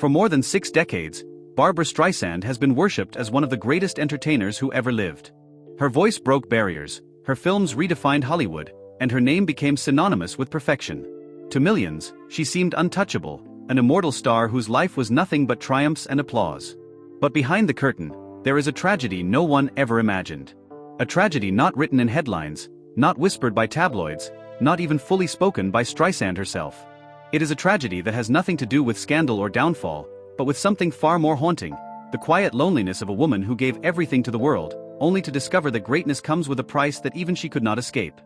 For more than 6 decades, Barbra Streisand has been worshipped as one of the greatest entertainers who ever lived. Her voice broke barriers, her films redefined Hollywood, and her name became synonymous with perfection. To millions, she seemed untouchable, an immortal star whose life was nothing but triumphs and applause. But behind the curtain, there is a tragedy no one ever imagined. A tragedy not written in headlines, not whispered by tabloids, not even fully spoken by Streisand herself. It is a tragedy that has nothing to do with scandal or downfall, but with something far more haunting: the quiet loneliness of a woman who gave everything to the world, only to discover that greatness comes with a price that even she could not escape.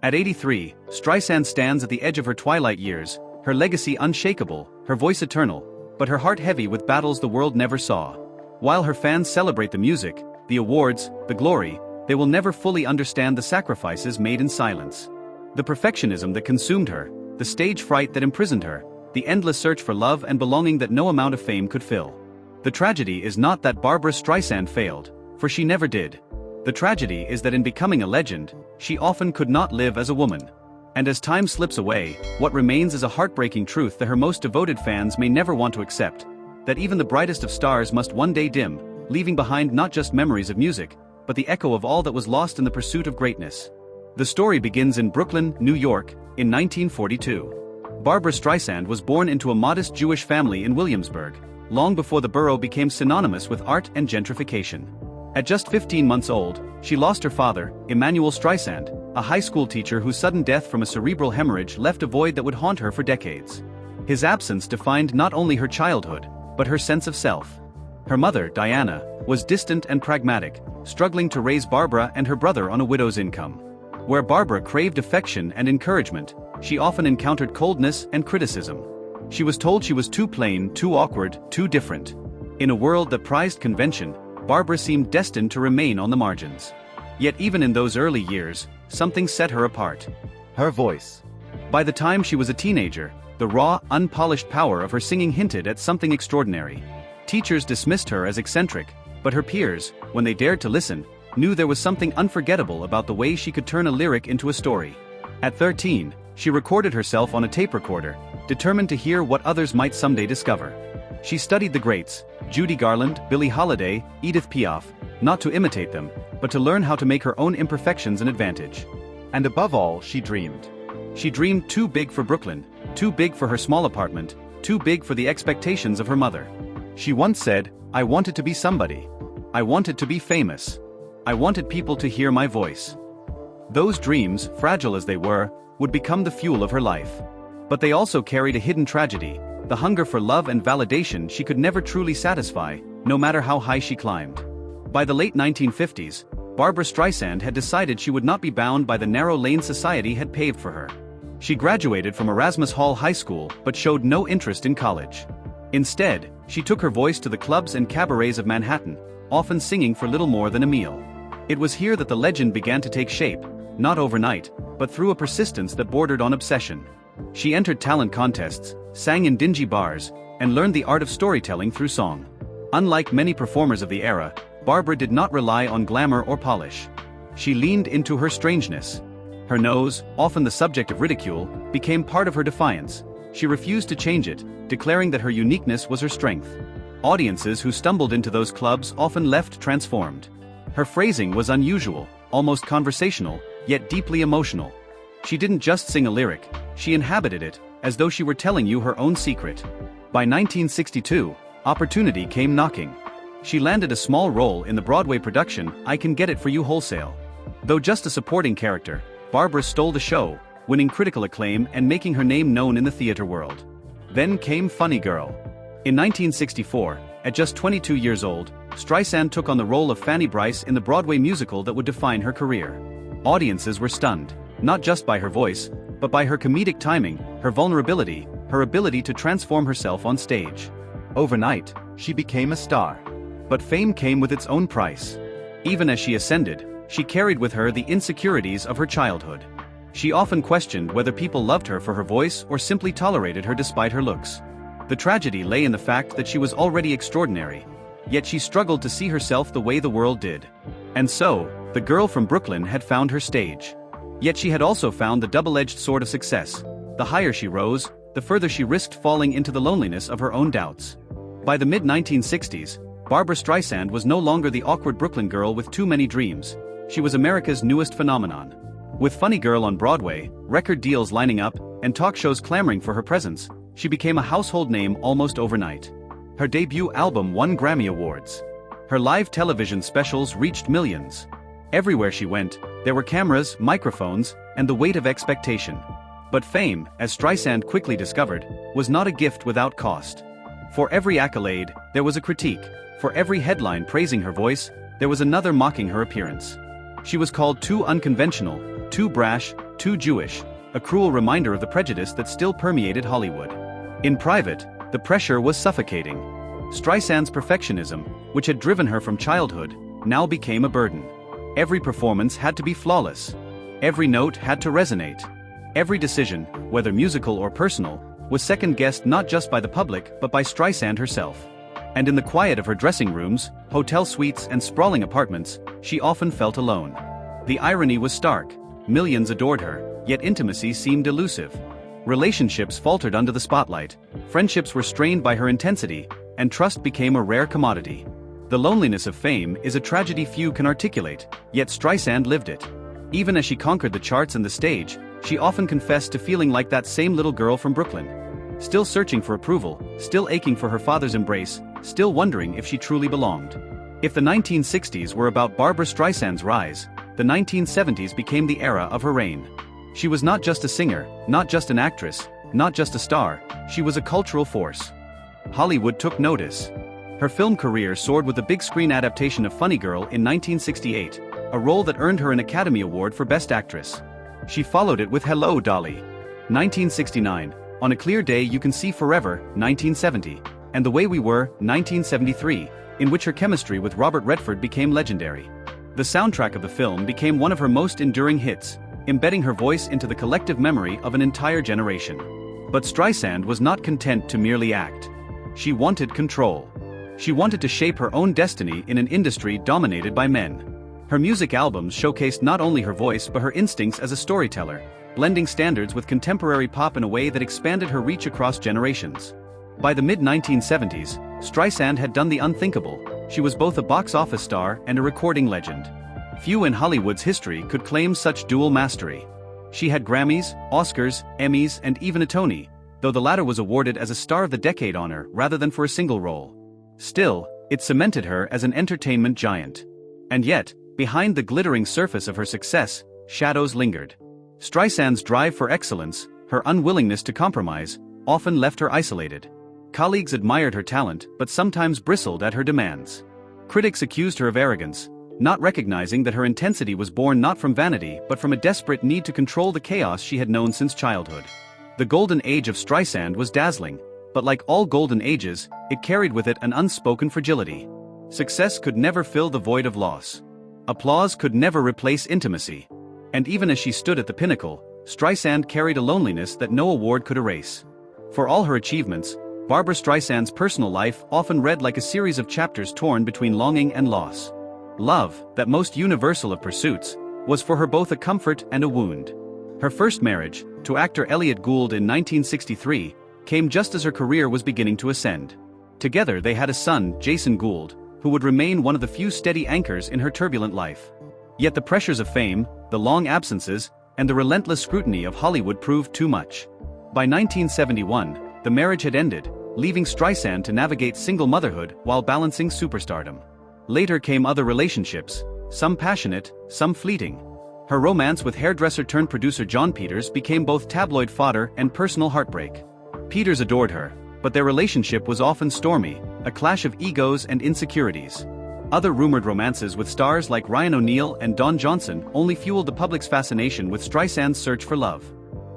At 83, Streisand stands at the edge of her twilight years, her legacy unshakable, her voice eternal, but her heart heavy with battles the world never saw. While her fans celebrate the music, the awards, the glory, they will never fully understand the sacrifices made in silence. The perfectionism that consumed her, the stage fright that imprisoned her, the endless search for love and belonging that no amount of fame could fill. The tragedy is not that Barbra Streisand failed, for she never did. The tragedy is that in becoming a legend, she often could not live as a woman. And as time slips away, what remains is a heartbreaking truth that her most devoted fans may never want to accept: that even the brightest of stars must one day dim, leaving behind not just memories of music, but the echo of all that was lost in the pursuit of greatness. The story begins in Brooklyn, New York, in 1942. Barbra Streisand was born into a modest Jewish family in Williamsburg, long before the borough became synonymous with art and gentrification. At just 15 months old, she lost her father, Emanuel Streisand, a high school teacher whose sudden death from a cerebral hemorrhage left a void that would haunt her for decades. His absence defined not only her childhood, but her sense of self. Her mother, Diana, was distant and pragmatic, struggling to raise Barbra and her brother on a widow's income. Where Barbra craved affection and encouragement, she often encountered coldness and criticism. She was told she was too plain, too awkward, too different. In a world that prized convention, Barbra seemed destined to remain on the margins. Yet even in those early years, something set her apart: her voice. By the time she was a teenager, the raw, unpolished power of her singing hinted at something extraordinary. Teachers dismissed her as eccentric, but her peers, when they dared to listen, knew there was something unforgettable about the way she could turn a lyric into a story. At 13, she recorded herself on a tape recorder, determined to hear what others might someday discover. She studied the greats, Judy Garland, Billie Holiday, Edith Piaf, not to imitate them, but to learn how to make her own imperfections an advantage. And above all, she dreamed. She dreamed too big for Brooklyn, too big for her small apartment, too big for the expectations of her mother. She once said, "I wanted to be somebody. I wanted to be famous. I wanted people to hear my voice." Those dreams, fragile as they were, would become the fuel of her life. But they also carried a hidden tragedy: the hunger for love and validation she could never truly satisfy, no matter how high she climbed. By the late 1950s, Barbra Streisand had decided she would not be bound by the narrow lane society had paved for her. She graduated from Erasmus Hall High School but showed no interest in college. Instead, she took her voice to the clubs and cabarets of Manhattan, often singing for little more than a meal. It was here that the legend began to take shape, not overnight, but through a persistence that bordered on obsession. She entered talent contests, sang in dingy bars, and learned the art of storytelling through song. Unlike many performers of the era, Barbra did not rely on glamour or polish. She leaned into her strangeness. Her nose, often the subject of ridicule, became part of her defiance. She refused to change it, declaring that her uniqueness was her strength. Audiences who stumbled into those clubs often left transformed. Her phrasing was unusual, almost conversational, yet deeply emotional. She didn't just sing a lyric, she inhabited it, as though she were telling you her own secret. By 1962, opportunity came knocking. She landed a small role in the Broadway production I Can Get It For You Wholesale. Though just a supporting character, Barbra stole the show, winning critical acclaim and making her name known in the theater world. Then came Funny Girl. In 1964, at just 22 years old, Streisand took on the role of Fanny Brice in the Broadway musical that would define her career. Audiences were stunned, not just by her voice, but by her comedic timing, her vulnerability, her ability to transform herself on stage. Overnight, she became a star. But fame came with its own price. Even as she ascended, she carried with her the insecurities of her childhood. She often questioned whether people loved her for her voice or simply tolerated her despite her looks. The tragedy lay in the fact that she was already extraordinary, yet she struggled to see herself the way the world did. And so, the girl from Brooklyn had found her stage. Yet she had also found the double-edged sword of success. The higher she rose, the further she risked falling into the loneliness of her own doubts. By the mid-1960s, Barbra Streisand was no longer the awkward Brooklyn girl with too many dreams. She was America's newest phenomenon. With Funny Girl on Broadway, record deals lining up, and talk shows clamoring for her presence, she became a household name almost overnight. Her debut album won Grammy Awards. Her live television specials reached millions. Everywhere she went, there were cameras, microphones, and the weight of expectation. But fame, as Streisand quickly discovered, was not a gift without cost. For every accolade, there was a critique. For every headline praising her voice, there was another mocking her appearance. She was called too unconventional, too brash, too Jewish, a cruel reminder of the prejudice that still permeated Hollywood. In private, the pressure was suffocating. Streisand's perfectionism, which had driven her from childhood, now became a burden. Every performance had to be flawless. Every note had to resonate. Every decision, whether musical or personal, was second-guessed not just by the public but by Streisand herself. And in the quiet of her dressing rooms, hotel suites and sprawling apartments, she often felt alone. The irony was stark. Millions adored her, yet intimacy seemed elusive. Relationships faltered under the spotlight, friendships were strained by her intensity, and trust became a rare commodity. The loneliness of fame is a tragedy few can articulate, yet Streisand lived it. Even as she conquered the charts and the stage, she often confessed to feeling like that same little girl from Brooklyn. Still searching for approval, still aching for her father's embrace, still wondering if she truly belonged. If the 1960s were about Barbra Streisand's rise, the 1970s became the era of her reign. She was not just a singer, not just an actress, not just a star, she was a cultural force. Hollywood took notice. Her film career soared with the big-screen adaptation of Funny Girl in 1968, a role that earned her an Academy Award for Best Actress. She followed it with Hello, Dolly! 1969, On a Clear Day You Can See Forever, 1970, and The Way We Were, 1973, in which her chemistry with Robert Redford became legendary. The soundtrack of the film became one of her most enduring hits, embedding her voice into the collective memory of an entire generation. But Streisand was not content to merely act. She wanted control. She wanted to shape her own destiny in an industry dominated by men. Her music albums showcased not only her voice but her instincts as a storyteller, blending standards with contemporary pop in a way that expanded her reach across generations. By the mid-1970s, Streisand had done the unthinkable. She was both a box office star and a recording legend. Few in Hollywood's history could claim such dual mastery. She had Grammys, Oscars, Emmys, and even a Tony, though the latter was awarded as a Star of the Decade honor rather than for a single role. Still, it cemented her as an entertainment giant. And yet, behind the glittering surface of her success, shadows lingered. Streisand's drive for excellence, her unwillingness to compromise, often left her isolated. Colleagues admired her talent but sometimes bristled at her demands. Critics accused her of arrogance, not recognizing that her intensity was born not from vanity but from a desperate need to control the chaos she had known since childhood. The golden age of Streisand was dazzling, but like all golden ages, it carried with it an unspoken fragility. Success could never fill the void of loss. Applause could never replace intimacy. And even as she stood at the pinnacle, Streisand carried a loneliness that no award could erase. For all her achievements, Barbra Streisand's personal life often read like a series of chapters torn between longing and loss. Love, that most universal of pursuits, was for her both a comfort and a wound. Her first marriage, to actor Elliot Gould in 1963, came just as her career was beginning to ascend. Together they had a son, Jason Gould, who would remain one of the few steady anchors in her turbulent life. Yet the pressures of fame, the long absences, and the relentless scrutiny of Hollywood proved too much. By 1971, the marriage had ended, leaving Streisand to navigate single motherhood while balancing superstardom. Later came other relationships, some passionate, some fleeting. Her romance with hairdresser-turned-producer John Peters became both tabloid fodder and personal heartbreak. Peters adored her, but their relationship was often stormy, a clash of egos and insecurities. Other rumored romances with stars like Ryan O'Neal and Don Johnson only fueled the public's fascination with Streisand's search for love.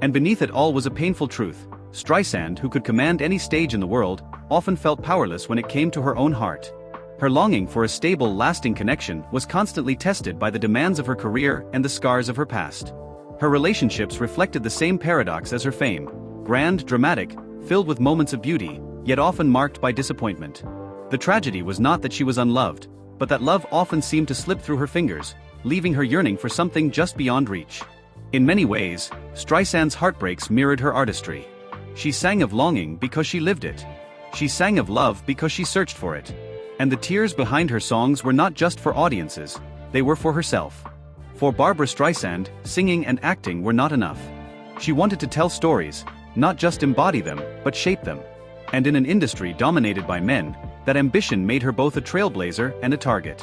And beneath it all was a painful truth. Streisand, who could command any stage in the world, often felt powerless when it came to her own heart. Her longing for a stable, lasting connection was constantly tested by the demands of her career and the scars of her past. Her relationships reflected the same paradox as her fame: grand, dramatic, filled with moments of beauty, yet often marked by disappointment. The tragedy was not that she was unloved, but that love often seemed to slip through her fingers, leaving her yearning for something just beyond reach. In many ways, Streisand's heartbreaks mirrored her artistry. She sang of longing because she lived it. She sang of love because she searched for it. And the tears behind her songs were not just for audiences, they were for herself. For Barbra Streisand, singing and acting were not enough. She wanted to tell stories, not just embody them, but shape them. And in an industry dominated by men, that ambition made her both a trailblazer and a target.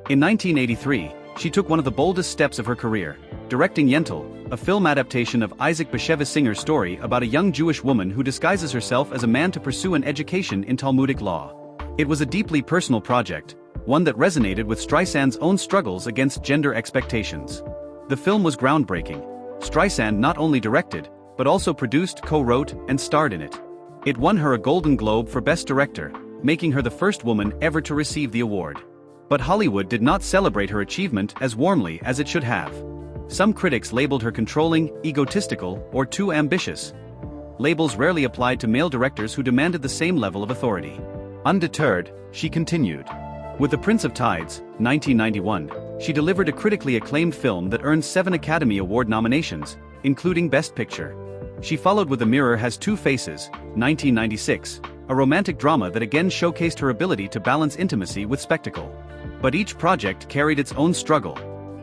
In 1983, she took one of the boldest steps of her career, directing Yentl, a film adaptation of Isaac Bashevis Singer's story about a young Jewish woman who disguises herself as a man to pursue an education in Talmudic law. It was a deeply personal project, one that resonated with Streisand's own struggles against gender expectations. The film was groundbreaking. Streisand not only directed, but also produced, co-wrote, and starred in it. It won her a Golden Globe for Best Director, making her the first woman ever to receive the award. But Hollywood did not celebrate her achievement as warmly as it should have. Some critics labeled her controlling, egotistical, or too ambitious. Labels rarely applied to male directors who demanded the same level of authority. Undeterred, she continued. With The Prince of Tides, 1991, she delivered a critically acclaimed film that earned 7 Academy Award nominations, including Best Picture. She followed with A Mirror Has Two Faces, 1996, a romantic drama that again showcased her ability to balance intimacy with spectacle. But each project carried its own struggle.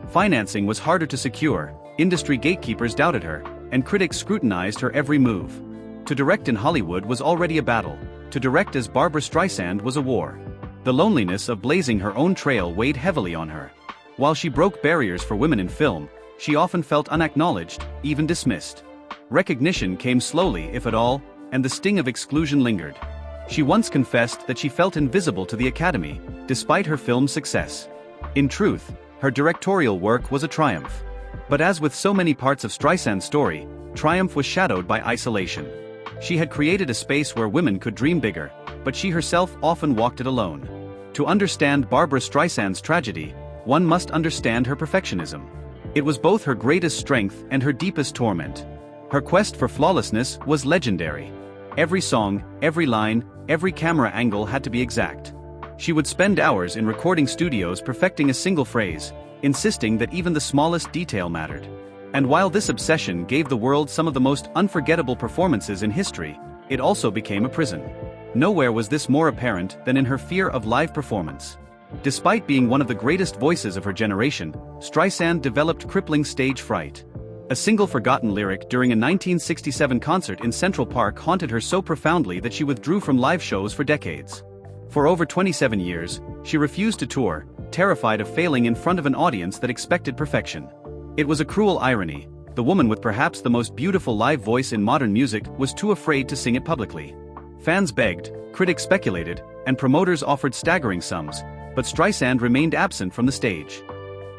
Financing was harder to secure, industry gatekeepers doubted her, and critics scrutinized her every move. To direct in Hollywood was already a battle. To direct as Barbra Streisand was a war. The loneliness of blazing her own trail weighed heavily on her. While she broke barriers for women in film, she often felt unacknowledged, even dismissed. Recognition came slowly, if at all, and the sting of exclusion lingered. She once confessed that she felt invisible to the Academy, despite her film's success. In truth, her directorial work was a triumph. But as with so many parts of Streisand's story, triumph was shadowed by isolation. She had created a space where women could dream bigger, but she herself often walked it alone. To understand Barbra Streisand's tragedy, one must understand her perfectionism. It was both her greatest strength and her deepest torment. Her quest for flawlessness was legendary. Every song, every line, every camera angle had to be exact. She would spend hours in recording studios perfecting a single phrase, insisting that even the smallest detail mattered. And while this obsession gave the world some of the most unforgettable performances in history, it also became a prison. Nowhere was this more apparent than in her fear of live performance. Despite being one of the greatest voices of her generation, Streisand developed crippling stage fright. A single forgotten lyric during a 1967 concert in Central Park haunted her so profoundly that she withdrew from live shows for decades. For over 27 years, she refused to tour, terrified of failing in front of an audience that expected perfection. It was a cruel irony. The woman with perhaps the most beautiful live voice in modern music was too afraid to sing it publicly. Fans begged, critics speculated, and promoters offered staggering sums, but Streisand remained absent from the stage.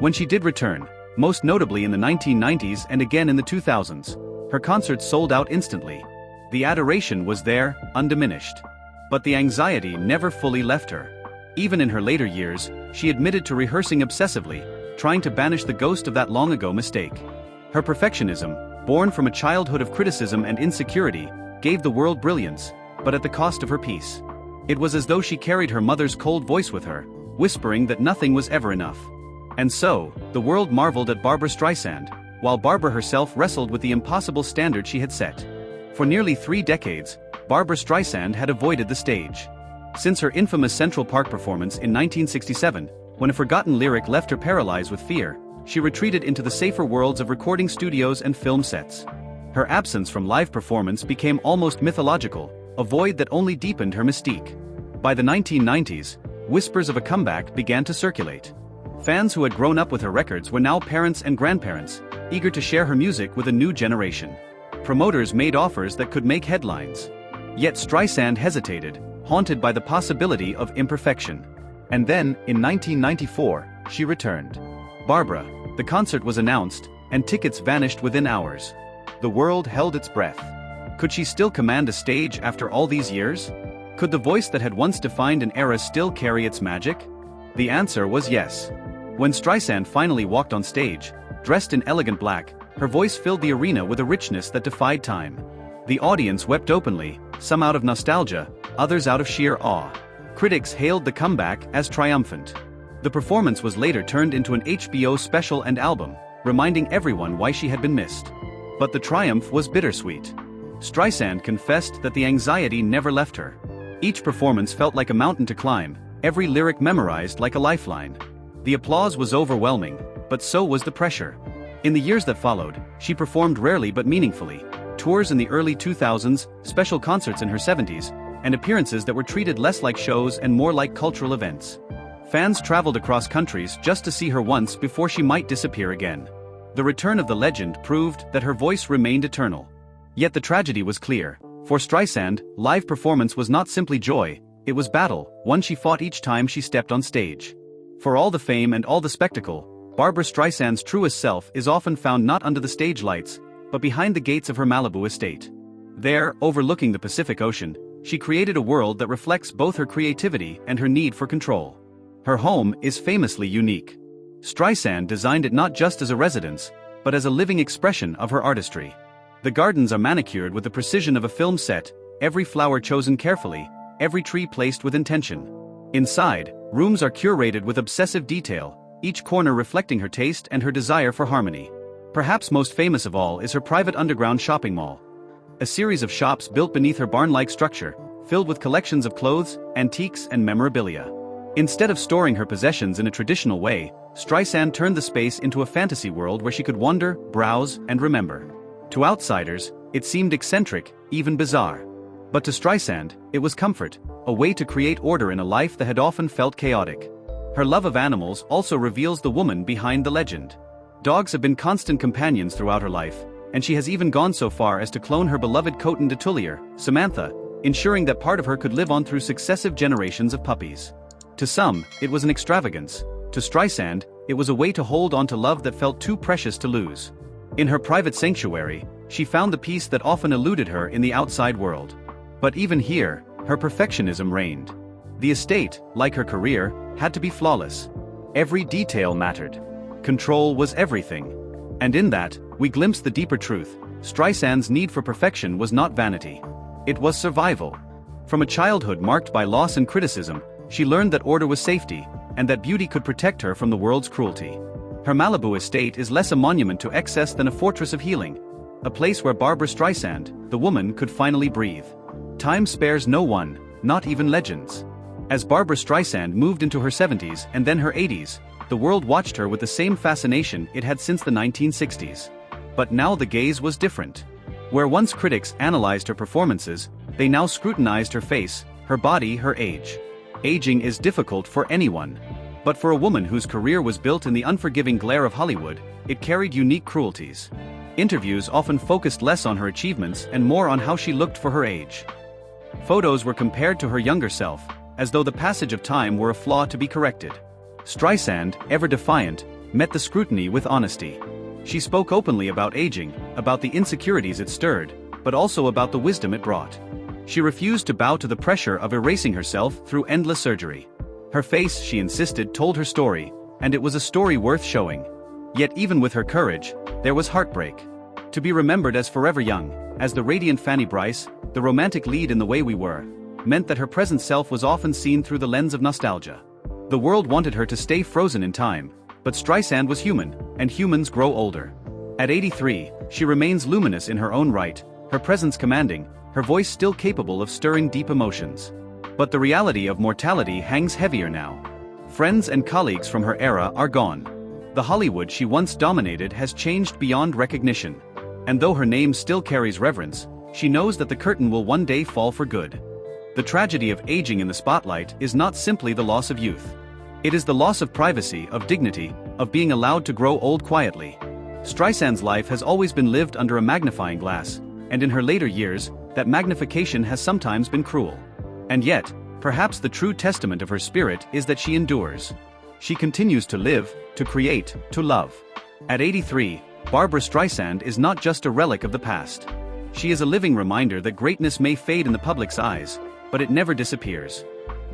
When she did return, most notably in the 1990s and again in the 2000s, her concerts sold out instantly. The adoration was there, undiminished. But the anxiety never fully left her. Even in her later years, she admitted to rehearsing obsessively, trying to banish the ghost of that long-ago mistake. Her perfectionism, born from a childhood of criticism and insecurity, gave the world brilliance, but at the cost of her peace. It was as though she carried her mother's cold voice with her, whispering that nothing was ever enough. And so, the world marveled at Barbra Streisand, while Barbra herself wrestled with the impossible standard she had set. For nearly 3 decades, Barbra Streisand had avoided the stage. Since her infamous Central Park performance in 1967, when a forgotten lyric left her paralyzed with fear, she retreated into the safer worlds of recording studios and film sets. Her absence from live performance became almost mythological, a void that only deepened her mystique. By the 1990s, whispers of a comeback began to circulate. Fans who had grown up with her records were now parents and grandparents, eager to share her music with a new generation. Promoters made offers that could make headlines. Yet Streisand hesitated, haunted by the possibility of imperfection. And then, in 1994, she returned. Barbra, the concert was announced, and tickets vanished within hours. The world held its breath. Could she still command a stage after all these years? Could the voice that had once defined an era still carry its magic? The answer was yes. When Streisand finally walked on stage, dressed in elegant black, her voice filled the arena with a richness that defied time. The audience wept openly, some out of nostalgia, others out of sheer awe. Critics hailed the comeback as triumphant. The performance was later turned into an HBO special and album, reminding everyone why she had been missed. But the triumph was bittersweet. Streisand confessed that the anxiety never left her. Each performance felt like a mountain to climb, every lyric memorized like a lifeline. The applause was overwhelming, but so was the pressure. In the years that followed, she performed rarely but meaningfully. Tours in the early 2000s, special concerts in her 70s, and appearances that were treated less like shows and more like cultural events. Fans traveled across countries just to see her once before she might disappear again. The return of the legend proved that her voice remained eternal. Yet the tragedy was clear. For Streisand, live performance was not simply joy, it was battle, one she fought each time she stepped on stage. For all the fame and all the spectacle, Barbra Streisand's truest self is often found not under the stage lights, but behind the gates of her Malibu estate. There, overlooking the Pacific Ocean, she created a world that reflects both her creativity and her need for control. Her home is famously unique. Streisand designed it not just as a residence, but as a living expression of her artistry. The gardens are manicured with the precision of a film set, every flower chosen carefully, every tree placed with intention. Inside, rooms are curated with obsessive detail, each corner reflecting her taste and her desire for harmony. Perhaps most famous of all is her private underground shopping mall. A series of shops built beneath her barn-like structure, filled with collections of clothes, antiques and memorabilia. Instead of storing her possessions in a traditional way, Streisand turned the space into a fantasy world where she could wander, browse, and remember. To outsiders, it seemed eccentric, even bizarre. But to Streisand, it was comfort, a way to create order in a life that had often felt chaotic. Her love of animals also reveals the woman behind the legend. Dogs have been constant companions throughout her life, and she has even gone so far as to clone her beloved Coton de Tullier, Samantha, ensuring that part of her could live on through successive generations of puppies. To some, it was an extravagance. To Streisand, it was a way to hold on to love that felt too precious to lose. In her private sanctuary, she found the peace that often eluded her in the outside world. But even here, her perfectionism reigned. The estate, like her career, had to be flawless. Every detail mattered. Control was everything. And in that, we glimpsed the deeper truth. Streisand's need for perfection was not vanity. It was survival. From a childhood marked by loss and criticism, she learned that order was safety, and that beauty could protect her from the world's cruelty. Her Malibu estate is less a monument to excess than a fortress of healing. A place where Barbra Streisand, the woman, could finally breathe. Time spares no one, not even legends. As Barbra Streisand moved into her 70s and then her 80s, the world watched her with the same fascination it had since the 1960s. But now the gaze was different. Where once critics analyzed her performances, they now scrutinized her face, her body, her age. Aging is difficult for anyone. But for a woman whose career was built in the unforgiving glare of Hollywood, it carried unique cruelties. Interviews often focused less on her achievements and more on how she looked for her age. Photos were compared to her younger self, as though the passage of time were a flaw to be corrected. Streisand, ever defiant, met the scrutiny with honesty. She spoke openly about aging, about the insecurities it stirred, but also about the wisdom it brought. She refused to bow to the pressure of erasing herself through endless surgery. Her face, she insisted, told her story, and it was a story worth showing. Yet even with her courage, there was heartbreak. To be remembered as forever young, as the radiant Fanny Brice, the romantic lead in The Way We Were, meant that her present self was often seen through the lens of nostalgia. The world wanted her to stay frozen in time, but Streisand was human, and humans grow older. At 83, she remains luminous in her own right, her presence commanding, her voice still capable of stirring deep emotions. But the reality of mortality hangs heavier now. Friends and colleagues from her era are gone. The Hollywood she once dominated has changed beyond recognition. And though her name still carries reverence, she knows that the curtain will one day fall for good. The tragedy of aging in the spotlight is not simply the loss of youth. It is the loss of privacy, of dignity, of being allowed to grow old quietly. Streisand's life has always been lived under a magnifying glass, and in her later years, that magnification has sometimes been cruel. And yet, perhaps the true testament of her spirit is that she endures. She continues to live, to create, to love. At 83, Barbra Streisand is not just a relic of the past. She is a living reminder that greatness may fade in the public's eyes, but it never disappears.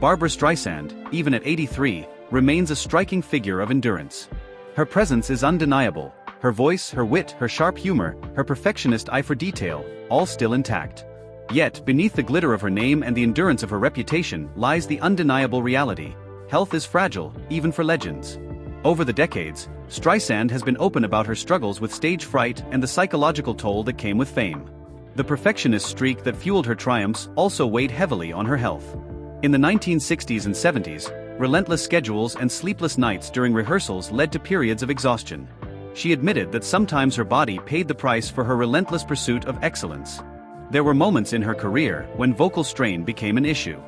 Barbra Streisand, even at 83, remains a striking figure of endurance. Her presence is undeniable, her voice, her wit, her sharp humor, her perfectionist eye for detail, all still intact. Yet, beneath the glitter of her name and the endurance of her reputation lies the undeniable reality. Health is fragile, even for legends. Over the decades, Streisand has been open about her struggles with stage fright and the psychological toll that came with fame. The perfectionist streak that fueled her triumphs also weighed heavily on her health. In the 1960s and 70s, relentless schedules and sleepless nights during rehearsals led to periods of exhaustion. She admitted that sometimes her body paid the price for her relentless pursuit of excellence. There were moments in her career when vocal strain became an issue.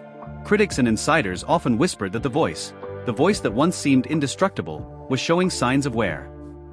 Critics and insiders often whispered that the voice that once seemed indestructible, was showing signs of wear.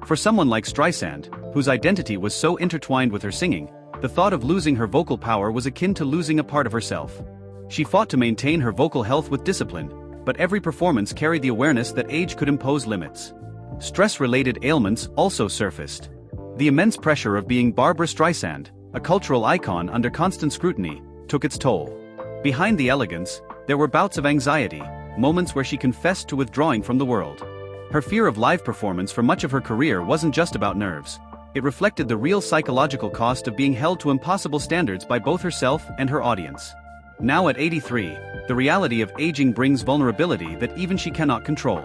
For someone like Streisand, whose identity was so intertwined with her singing, the thought of losing her vocal power was akin to losing a part of herself. She fought to maintain her vocal health with discipline, but every performance carried the awareness that age could impose limits. Stress-related ailments also surfaced. The immense pressure of being Barbra Streisand, a cultural icon under constant scrutiny, took its toll. Behind the elegance, there were bouts of anxiety, moments where she confessed to withdrawing from the world. Her fear of live performance for much of her career wasn't just about nerves. It reflected the real psychological cost of being held to impossible standards by both herself and her audience. Now at 83, the reality of aging brings vulnerability that even she cannot control.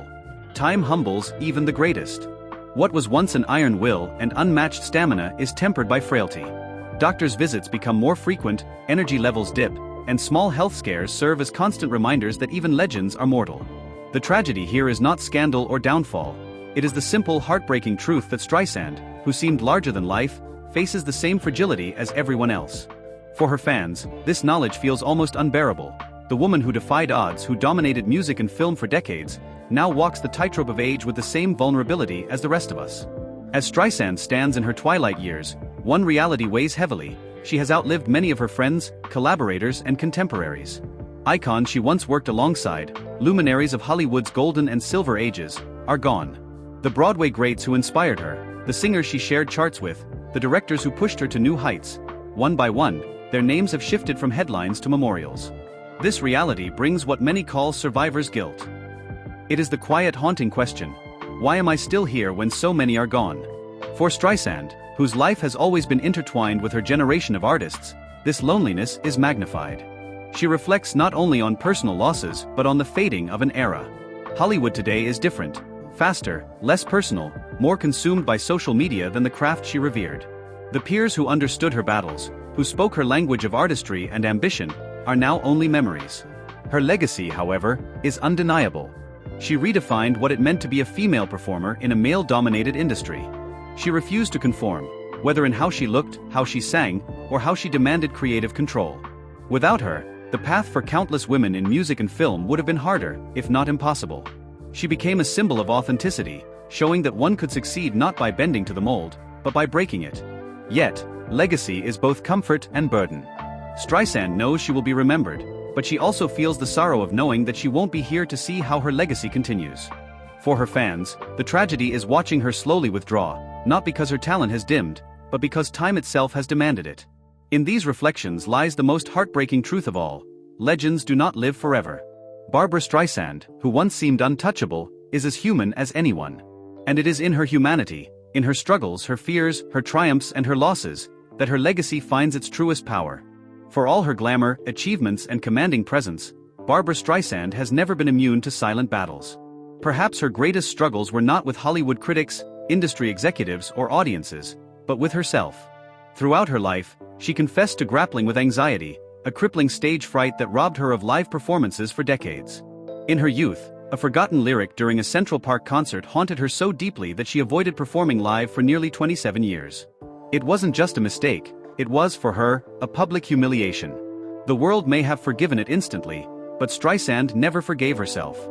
Time humbles even the greatest. What was once an iron will and unmatched stamina is tempered by frailty. Doctors' visits become more frequent, energy levels dip, and small health scares serve as constant reminders that even legends are mortal. The tragedy here is not scandal or downfall. It is the simple, heartbreaking truth that Streisand, who seemed larger than life, faces the same fragility as everyone else. For her fans, this knowledge feels almost unbearable. The woman who defied odds, who dominated music and film for decades, now walks the tightrope of age with the same vulnerability as the rest of us. As Streisand stands in her twilight years, one reality weighs heavily: she has outlived many of her friends, collaborators, and contemporaries. Icons she once worked alongside, luminaries of Hollywood's golden and silver ages, are gone. The Broadway greats who inspired her, the singers she shared charts with, the directors who pushed her to new heights, one by one, their names have shifted from headlines to memorials. This reality brings what many call survivor's guilt. It is the quiet, haunting question: why am I still here when so many are gone? For Streisand, whose life has always been intertwined with her generation of artists, this loneliness is magnified. She reflects not only on personal losses but on the fading of an era. Hollywood today is different, faster, less personal, more consumed by social media than the craft she revered. The peers who understood her battles, who spoke her language of artistry and ambition, are now only memories. Her legacy, however, is undeniable. She redefined what it meant to be a female performer in a male-dominated industry. She refused to conform, whether in how she looked, how she sang, or how she demanded creative control. Without her, the path for countless women in music and film would have been harder, if not impossible. She became a symbol of authenticity, showing that one could succeed not by bending to the mold, but by breaking it. Yet, legacy is both comfort and burden. Streisand knows she will be remembered, but she also feels the sorrow of knowing that she won't be here to see how her legacy continues. For her fans, the tragedy is watching her slowly withdraw, not because her talent has dimmed, but because time itself has demanded it. In these reflections lies the most heartbreaking truth of all: legends do not live forever. Barbra Streisand, who once seemed untouchable, is as human as anyone. And it is in her humanity, in her struggles, her fears, her triumphs, and her losses, that her legacy finds its truest power. For all her glamour, achievements, and commanding presence, Barbra Streisand has never been immune to silent battles. Perhaps her greatest struggles were not with Hollywood critics, industry executives, or audiences, but with herself. Throughout her life, she confessed to grappling with anxiety, a crippling stage fright that robbed her of live performances for decades. In her youth, a forgotten lyric during a Central Park concert haunted her so deeply that she avoided performing live for nearly 27 years. It wasn't just a mistake, it was, for her, a public humiliation. The world may have forgiven it instantly, but Streisand never forgave herself.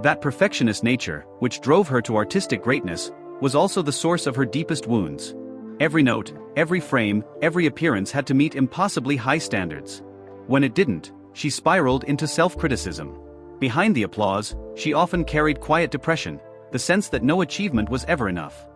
That perfectionist nature, which drove her to artistic greatness, was also the source of her deepest wounds. Every note, every frame, every appearance had to meet impossibly high standards. When it didn't, she spiraled into self-criticism. Behind the applause, she often carried quiet depression, the sense that no achievement was ever enough.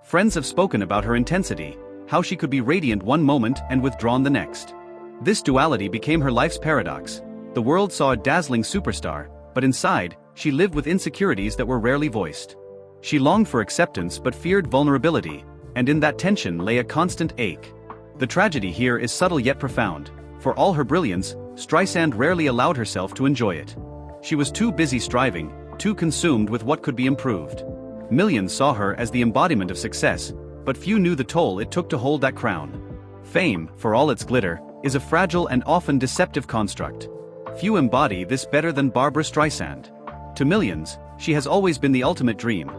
Friends have spoken about her intensity, how she could be radiant one moment and withdrawn the next. This duality became her life's paradox. The world saw a dazzling superstar, but inside, she lived with insecurities that were rarely voiced. She longed for acceptance but feared vulnerability, and in that tension lay a constant ache. The tragedy here is subtle yet profound. For all her brilliance, Streisand rarely allowed herself to enjoy it. She was too busy striving, too consumed with what could be improved. Millions saw her as the embodiment of success, but few knew the toll it took to hold that crown. Fame, for all its glitter, is a fragile and often deceptive construct. Few embody this better than Barbra Streisand. To millions, she has always been the ultimate dream.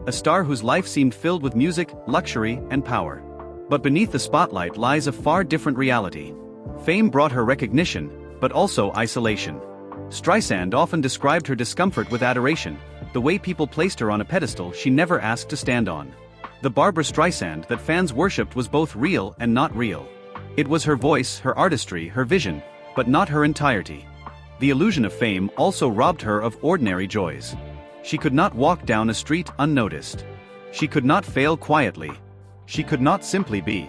A star whose life seemed filled with music, luxury, and power. But beneath the spotlight lies a far different reality. Fame brought her recognition, but also isolation. Streisand often described her discomfort with adoration, the way people placed her on a pedestal she never asked to stand on. The Barbra Streisand that fans worshipped was both real and not real. It was her voice, her artistry, her vision, but not her entirety. The illusion of fame also robbed her of ordinary joys. She could not walk down a street unnoticed. She could not fail quietly. She could not simply be.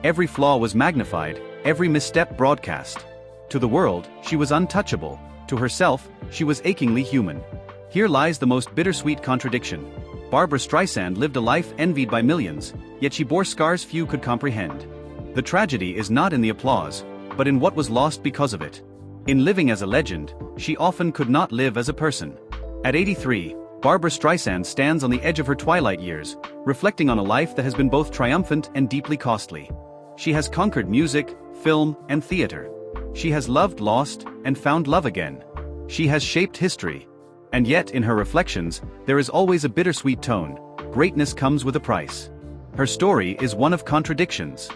Every flaw was magnified, every misstep broadcast. To the world, she was untouchable. To herself, she was achingly human. Here lies the most bittersweet contradiction. Barbra Streisand lived a life envied by millions, yet she bore scars few could comprehend. The tragedy is not in the applause, but in what was lost because of it. In living as a legend, she often could not live as a person. At 83, Barbra Streisand stands on the edge of her twilight years, reflecting on a life that has been both triumphant and deeply costly. She has conquered music, film, and theater. She has loved, lost, and found love again. She has shaped history. And yet, in her reflections, there is always a bittersweet tone. Greatness comes with a price. Her story is one of contradictions.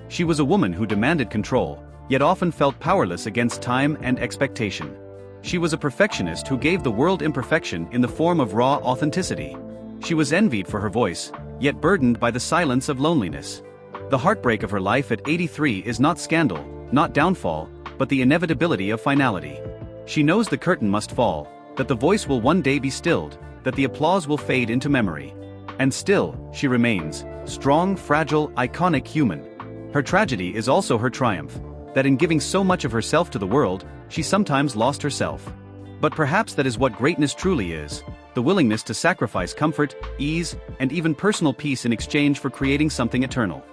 She was a woman who demanded control, yet often felt powerless against time and expectation. She was a perfectionist who gave the world imperfection in the form of raw authenticity. She was envied for her voice, yet burdened by the silence of loneliness. The heartbreak of her life at 83 is not scandal, not downfall, but the inevitability of finality. She knows the curtain must fall, that the voice will one day be stilled, that the applause will fade into memory. And still, she remains, strong, fragile, iconic human. Her tragedy is also her triumph, that in giving so much of herself to the world, she sometimes lost herself. But perhaps that is what greatness truly is, the willingness to sacrifice comfort, ease, and even personal peace in exchange for creating something eternal.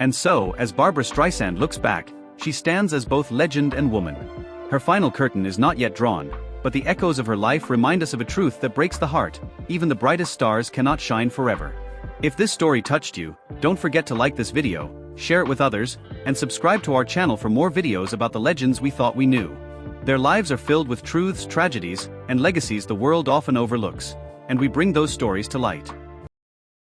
And so, as Barbra Streisand looks back, she stands as both legend and woman. Her final curtain is not yet drawn, but the echoes of her life remind us of a truth that breaks the heart: even the brightest stars cannot shine forever. If this story touched you, don't forget to like this video, share it with others, and subscribe to our channel for more videos about the legends we thought we knew. Their lives are filled with truths, tragedies, and legacies the world often overlooks, and we bring those stories to light.